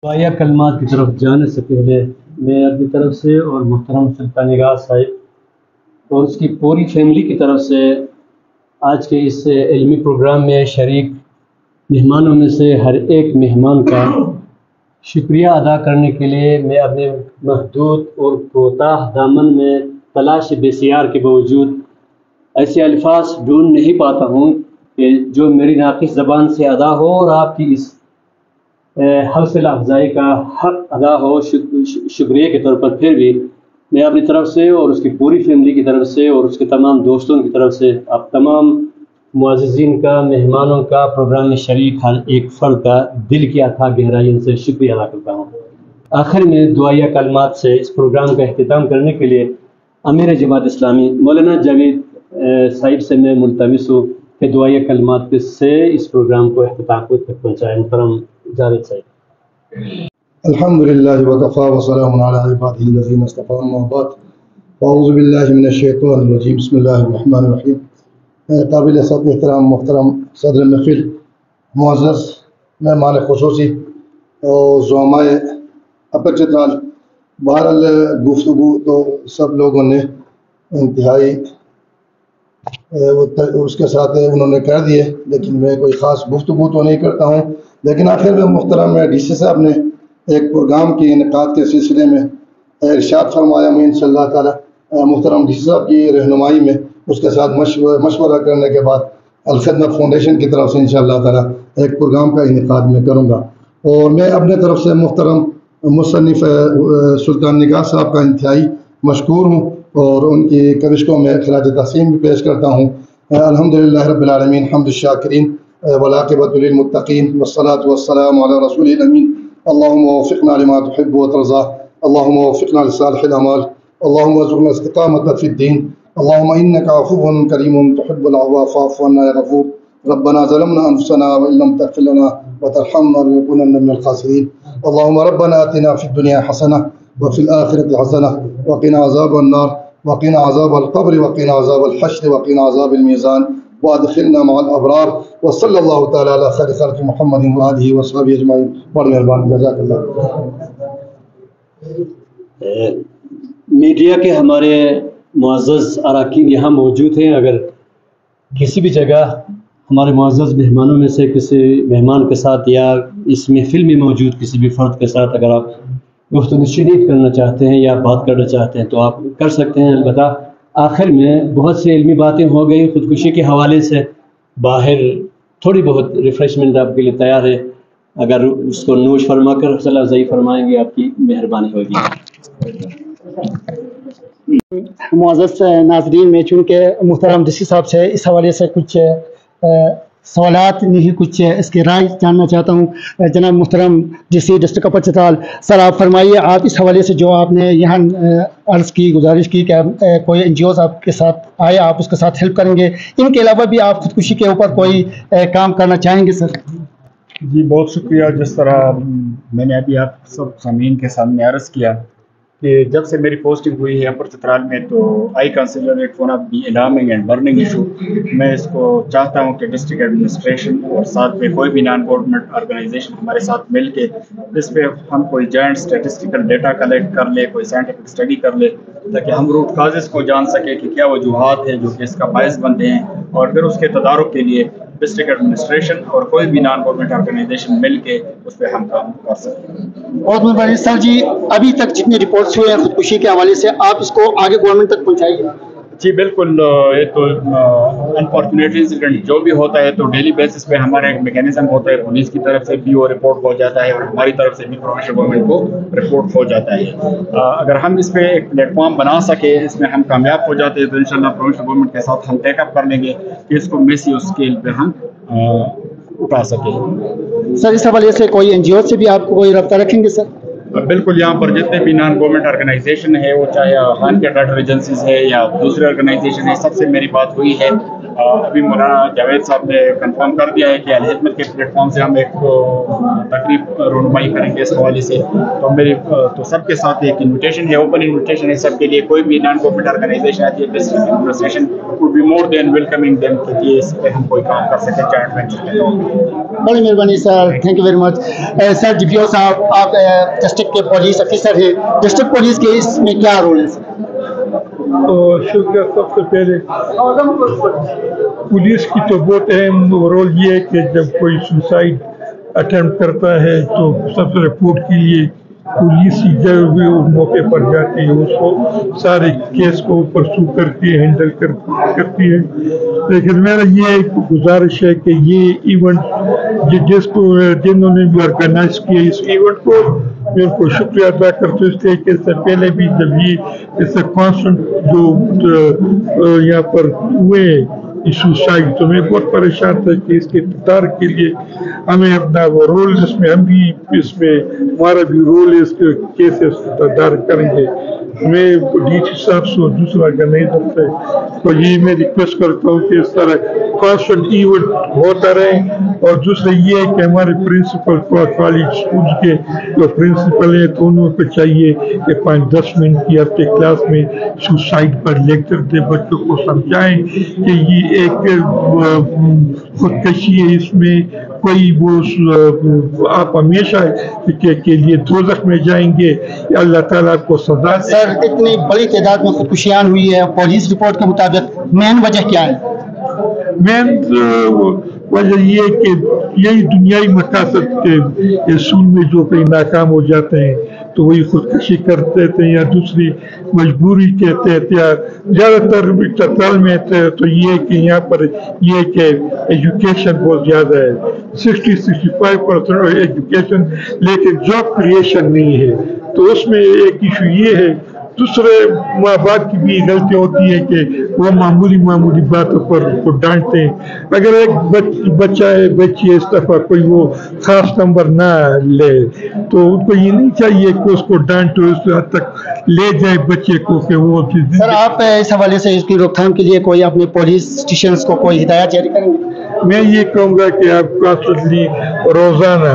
دعائیہ کلمات کی طرف جانے سے پہلے میں اپنی طرف سے اور محترم سلطان نگار صاحب اور اس کی پوری فیملی کی طرف سے آج کے اس علمی پروگرام میں شریک مہمانوں میں سے ہر ایک مہمان کا شکریہ ادا کرنے کے لیے میں اپنے محدود اور کوتاہ دامن میں تلاش بسیار کے باوجود ایسے الفاظ ڈھونڈ نہیں پاتا ہوں کہ جو میری ناقص زبان سے ادا ہو اور آپ کی اس حوصلہ افزائی کا حق ادا ہو شکریہ کے طور پر. پھر بھی میں اپنی طرف سے اور اس کی پوری فیملی کی طرف سے اور اس کے تمام دوستوں کی طرف سے آپ تمام معززین کا، مہمانوں کا، پروگرام میں شریک ہر ایک فرد کا دل کی اتھاہ گہرائیوں سے شکریہ ادا کرتا ہوں. آخر میں دعائیہ کلمات سے اس پروگرام کا اختتام کرنے کے لیے امیر جماعت اسلامی مولانا جاوید صاحب سے میں ملتمس ہوں کہ دعائیہ کلمات سے اس پروگرام کو اختتام تک پہنچائیں. محترم جاوید صاحب. الحمدللہ وکفا وسلام علی عبادہ الذین اصطفی اما بعد اعوذ باللہ من الشیطان الرجیم بسم اللہ الرحمن الرحیم. قابل صدر احترام محترم صدر محفل، معزز مہمان خصوصی اور زعماء اپر چترال، بہرحال گفتگو تو سب لوگوں نے انتہائی اس کے ساتھ انہوں نے کر دیے، لیکن میں کوئی خاص گفتگو تو نہیں کرتا ہوں. لیکن آخر میں محترم ڈی سی صاحب نے ایک پروگرام کے انعقاد کے سلسلے میں ارشاد فرمایا. میں انشاءاللہ تعالی محترم ڈی سی صاحب کی رہنمائی میں اس کے ساتھ مشورہ کرنے کے بعد الخدمت فاؤنڈیشن کی طرف سے انشاءاللہ تعالی ایک پروگرام کا انعقاد میں کروں گا. اور میں اپنے طرف سے محترم مصنف سلطان نگار صاحب کا انتہائی مشکور ہوں اور ان کی کاوشوں میں خراج تحسین بھی پیش کرتا ہوں. الحمدللہ رب العالمین، حمد الشاکرین والعاقبۃ للمتقین والصلاة والسلام علی رسول الامین. اللهم وفقنا لما تحب وترضى، اللهم وفقنا لصالح الاعمال، اللهم ارزقنا الاستقامة في الدين، اللهم انك عفو كريم تحب العفو فاعف عنا يا غفور. ربنا ظلمنا انفسنا وان لم تغفر لنا وترحمنا لنكونن من الخاسرين. اللهم ربنا آتنا في الدنيا حسنة وفي الآخرة حسنة وقنا عذاب النار وقنا عذاب القبر وقنا عذاب الحشر وقنا عذاب الميزان وادخلنا مع الابرار. وصلی اللہ تعالی علی خیر خلق محمد وآلہ وصحبہ اجمعین. بڑا مہربان، جزاک اللہ. میڈیا کے ہمارے معزز اراکین یہاں موجود ہیں. اگر کسی بھی جگہ ہمارے معزز مہمانوں میں سے کسی مہمان کے ساتھ یا اس محفل میں موجود کسی بھی فرد کے ساتھ اگر آپ گفتگو شریک کرنا چاہتے ہیں یا بات کرنا چاہتے ہیں تو آپ کر سکتے ہیں. البتہ آخر میں بہت سی علمی باتیں ہو گئی خودکشی کے حوالے سے، باہر تھوڑی بہت ریفریشمنٹ آپ کے لیے تیار ہے. اگر اس کو نوش فرما کر حوصلہ افزائی فرمائیں گے آپ کی مہربانی ہوگی. معزز ناظرین، میں چونکہ محترم ڈی سی صاحب سے اس حوالے سے کچھ سوالات نہیں، کچھ اس کی رائے جاننا چاہتا ہوں. جناب محترم ڈی سی ڈسٹرکٹ اپر چترال سر، آپ فرمائیے، آپ اس حوالے سے جو آپ نے یہاں عرض کی، گزارش کی کہ کوئی این جی اوز آپ کے ساتھ آئے، آپ اس کے ساتھ ہیلپ کریں گے، ان کے علاوہ بھی آپ خودکشی کے اوپر کوئی کام کرنا چاہیں گے سر؟ جی بہت شکریہ. جس طرح میں نے ابھی آپ سب سامعین کے سامنے عرض کیا کہ جب سے میری پوسٹنگ ہوئی ہے اپر چترال میں تو I consider it one of the alarming and burning issue. میں اس کو چاہتا ہوں کہ ڈسٹرکٹ ایڈمنسٹریشن اور ساتھ میں کوئی بھی نان گورنمنٹ آرگنائزیشن ہمارے ساتھ مل کے اس پہ ہم کوئی جوائنٹ اسٹیٹسٹیکل ڈیٹا کلیکٹ کر لے، کوئی سائنٹیفک اسٹڈی کر لے، تاکہ ہم روٹ کازز کو جان سکیں کہ کیا وجوہات ہیں جو کہ اس کا باعث بنتے ہیں، اور پھر اس کے تدارک کے لیے ڈسٹرکٹ ایڈمنسٹریشن اور کوئی بھی نان گورنمنٹ آرگنائزیشن مل کے اس پہ ہم کام کر سکتے ہیں. بہت مہربانی سر جی. ابھی تک جتنی رپورٹس ہوئے ہیں خودکشی کے حوالے سے، آپ اس کو آگے گورنمنٹ تک پہنچائیے. جی بالکل. یہ تو انفارچونیٹ انسیڈنٹ جو بھی ہوتا ہے تو ڈیلی بیسس پہ ہمارا ایک میکینزم ہوتا ہے، پولیس کی طرف سے بھی وہ رپورٹ ہو جاتا ہے اور ہماری طرف سے بھی پروونشل گورنمنٹ کو رپورٹ ہو جاتا ہے. اگر ہم اس پہ ایک پلیٹ فارم بنا سکے، اس میں ہم کامیاب ہو جاتے ہیں تو انشاءاللہ پروونشل گورنمنٹ کے ساتھ ہم ٹیک اپ کر لیں گے کہ اس کو میسی اسکیل پہ ہم اٹھا سکیں. سر اس حوالے سے کوئی این جی او سے بھی آپ کو کوئی رابطہ رکھیں گے سر؟ بالکل. یہاں پر جتنے بھی نان گورنمنٹ آرگنائزیشن ہے، وہ چاہے خان کے ڈاٹر ایجنسیز ہے یا دوسرے آرگنائزیشن ہے، سب سے میری بات ہوئی ہے. ابھی مولانا جاوید صاحب نے کنفرم کر دیا ہے کہ الحکمت کے پلیٹ فارم سے ہم ایک تقریب رونمائی کریں گے اس حوالے سے. تو سب کے ساتھ ایک انویٹیشن ہے، اوپن انویٹیشن ہے سب کے لیے. کوئی بھی نان گورنمنٹ آرگنائزیشن آتی ہے district administration would be more than welcoming them کہ یہ اس پہ ہم کوئی کام کر سکیں جوائنٹ وینچر کے طور پہ. بڑی مہربانی سر, تھینک یو ویری مچ. سر جی پی او صاحب, آپ ڈسٹرکٹ کے پولیس افیسر ہیں, ڈسٹرکٹ پولیس کے اس میں کیا رول ہے سر؟ شکریہ. سب سے پہلے پولیس کی تو بہت اہم رول یہ ہے کہ جب کوئی سوسائڈ اٹیمپٹ کرتا ہے تو سب سے رپورٹ کے لیے پولیس ہی جب بھی اس موقع پر جاتی ہے, اس کو سارے کیس کو پرسو کر کے ہینڈل کرتی ہے. لیکن میرا یہ گزارش ہے کہ یہ ایونٹ جنہوں نے بھی آرگنائز کیا اس ایونٹ کو, میں ان کو شکریہ ادا کرتا ہوں, اس لیے کہ اس سے پہلے بھی جب یہ اس سے کانسٹنٹ جو یہاں پر ہوئے سوسائڈ, تو میں بہت پریشان تھا کہ اس کے اقتدار کے لیے ہمیں اپنا وہ رول, جس میں ہم بھی اس میں ہمارا بھی رول ہے اس کے کیسز اقتدار کریں گے. میں ڈی سی صاحب سے اور دوسرا آرگنائزر سے تو یہ میں ریکویسٹ کرتا ہوں کہ اس طرح کانسٹنٹ ایونٹ ہوتا رہے. اور دوسرا یہ ہے کہ ہمارے پرنسپل کالج اسکول کے جو پرنسپل ہیں تو انہوں کو چاہیے کہ 5-10 منٹ کی ہفتے کلاس میں سوسائڈ پر لیکچر دے, بچوں کو سمجھائیں کہ یہ ایک خودکشی ہے, اس میں کوئی وہ آپ ہمیشہ کے لیے دوزخ میں جائیں گے, اللہ تعالیٰ آپ کو سزا. سر اتنی بڑی تعداد میں خودکشیاں ہوئی ہے, پولیس رپورٹ کے مطابق مین وجہ کیا ہے؟ مین وجہ یہ ہے کہ یہی دنیائی مقاصد کے اصول میں جو کہیں ناکام ہو جاتے ہیں تو وہی خودکشی کرتے تھے یا دوسری مجبوری کہتے تھے, یا زیادہ تر چترال میں تھے. تو یہ کہ یہاں پر یہ کہ ایجوکیشن بہت زیادہ ہے, 60-65% ایجوکیشن, لیکن جاب کریشن نہیں ہے. تو اس میں ایک ایشو یہ ہے. دوسرے ماں باپ کی بھی غلطی ہوتی ہے کہ وہ معمولی باتوں پر کو ڈانٹتے ہیں. اگر ایک بچہ ہے بچی ہے اس دفعہ کوئی وہ خاص نمبر نہ لے تو ان کو یہ نہیں چاہیے کہ اس کو ڈانٹو, اس حد تک لے جائے بچے کو کہ وہ. سر آپ اس حوالے سے اس کی روک تھام کے لیے کوئی اپنے پولیس اسٹیشنز کو کوئی ہدایت جاری کریں گے؟ میں یہ کہوں گا کہ آپ کانسٹنٹلی روزانہ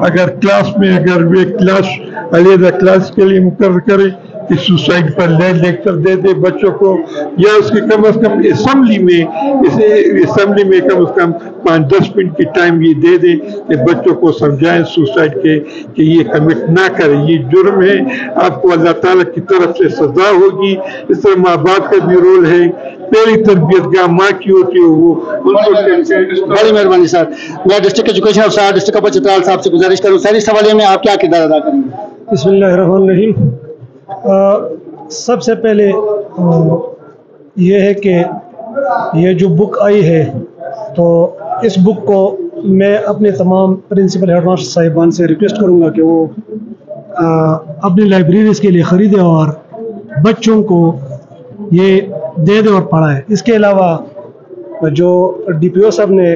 اگر کلاس میں اگر وہ کلاس علیحدہ کلاس کے لیے مقرر کرے کہ سوسائڈ پر لیکچر دے دے بچوں کو, یا اس کے کم از کم اسمبلی میں کم از کم 5-10 منٹ کی ٹائم یہ دے دیں کہ بچوں کو سمجھائیں سوسائڈ کے کہ یہ کمٹ نہ کریں, یہ جرم ہے, آپ کو اللہ تعالیٰ کی طرف سے سزا ہوگی. اس طرح ماں باپ کا بھی رول ہے, پہلی تربیت گاہ ماں کی ہوتی ہے وہ. بڑی مہربانی سر. میں ڈسٹرکٹ ایجوکیشن افسر ڈسٹرکٹ اپر چترال صاحب سے گزارش کروں سر اس حوالے میں آپ کیا کردار ادا کریں گے؟ بسم اللہ الرحمن الرحیم. سب سے پہلے یہ ہے کہ یہ جو بک آئی ہے تو اس بک کو میں اپنے تمام پرنسپل ہیڈ ماسٹر صاحبان سے ریکویسٹ کروں گا کہ وہ اپنی لائبریریز کے لیے خریدیں اور بچوں کو یہ دے دیں اور پڑھائیں. اس کے علاوہ جو ڈی پی او صاحب نے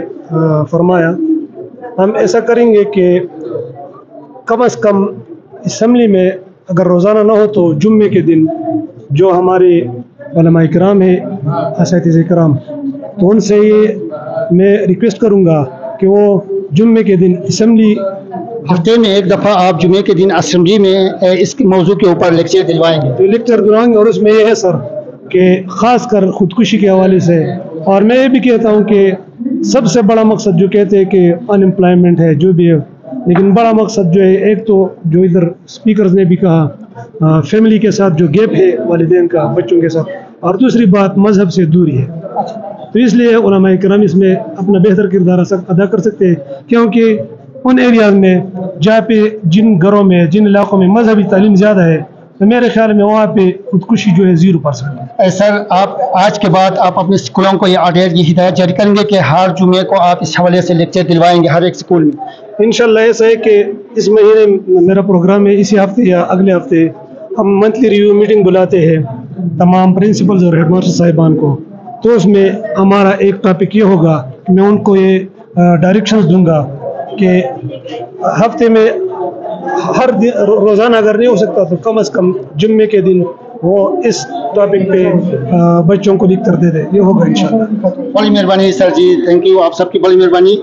فرمایا, ہم ایسا کریں گے کہ کم از کم اسمبلی میں اگر روزانہ نہ ہو تو جمعے کے دن جو ہمارے علماء کرام ہیں, اساتذہ کرام, تو ان سے یہ میں ریکویسٹ کروں گا کہ وہ جمعے کے دن اسمبلی ہفتے میں ایک دفعہ آپ جمعے کے دن اسمبلی میں اس موضوع کے اوپر لیکچر دلوائیں گے. تو لیکچر دلوائیں گے, اور اس میں یہ ہے سر کہ خاص کر خودکشی کے حوالے سے. اور میں یہ بھی کہتا ہوں کہ سب سے بڑا مقصد جو کہتے ہیں کہ ان امپلائمنٹ ہے جو بھی ہے, لیکن بڑا مقصد جو ہے ایک تو جو ادھر اسپیکرز نے بھی کہا فیملی کے ساتھ جو گیپ ہے والدین کا بچوں کے ساتھ, اور دوسری بات مذہب سے دوری ہے. تو اس لیے علماء کرام اس میں اپنا بہتر کردار ادا کر سکتے ہیں, کیونکہ ان ایریاز میں جہاں پہ جن گھروں میں جن علاقوں میں مذہبی تعلیم زیادہ ہے تو میرے خیال میں وہاں پہ خودکشی جو ہے 0% ہے. سر آپ آج کے بعد آپ اپنے اسکولوں کو یہ آرڈر یہ ہدایت جاری کریں گے کہ ہر جمعے کو آپ اس حوالے سے لیکچر دلوائیں گے ہر ایک اسکول میں؟ انشاءاللہ ایسا ہے کہ اس مہینے میرا پروگرام ہے, اسی ہفتے یا اگلے ہفتے ہم منتھلی ریویو میٹنگ بلاتے ہیں تمام پرنسپلز اور ہیڈ ماسٹر صاحبان کو. تو اس میں ہمارا ایک ٹاپک یہ ہوگا کہ میں ان کو یہ ڈائریکشنز دوں گا کہ ہفتے میں ہر دن روزانہ اگر نہیں ہو سکتا تو کم از کم جمعے کے دن وہ اس ٹاپک پہ بچوں کو لکھ کر دے دے. یہ ہوگا انشاءاللہ. بڑی مہربانی سر جی, تھینک یو, آپ سب کی بڑی مہربانی.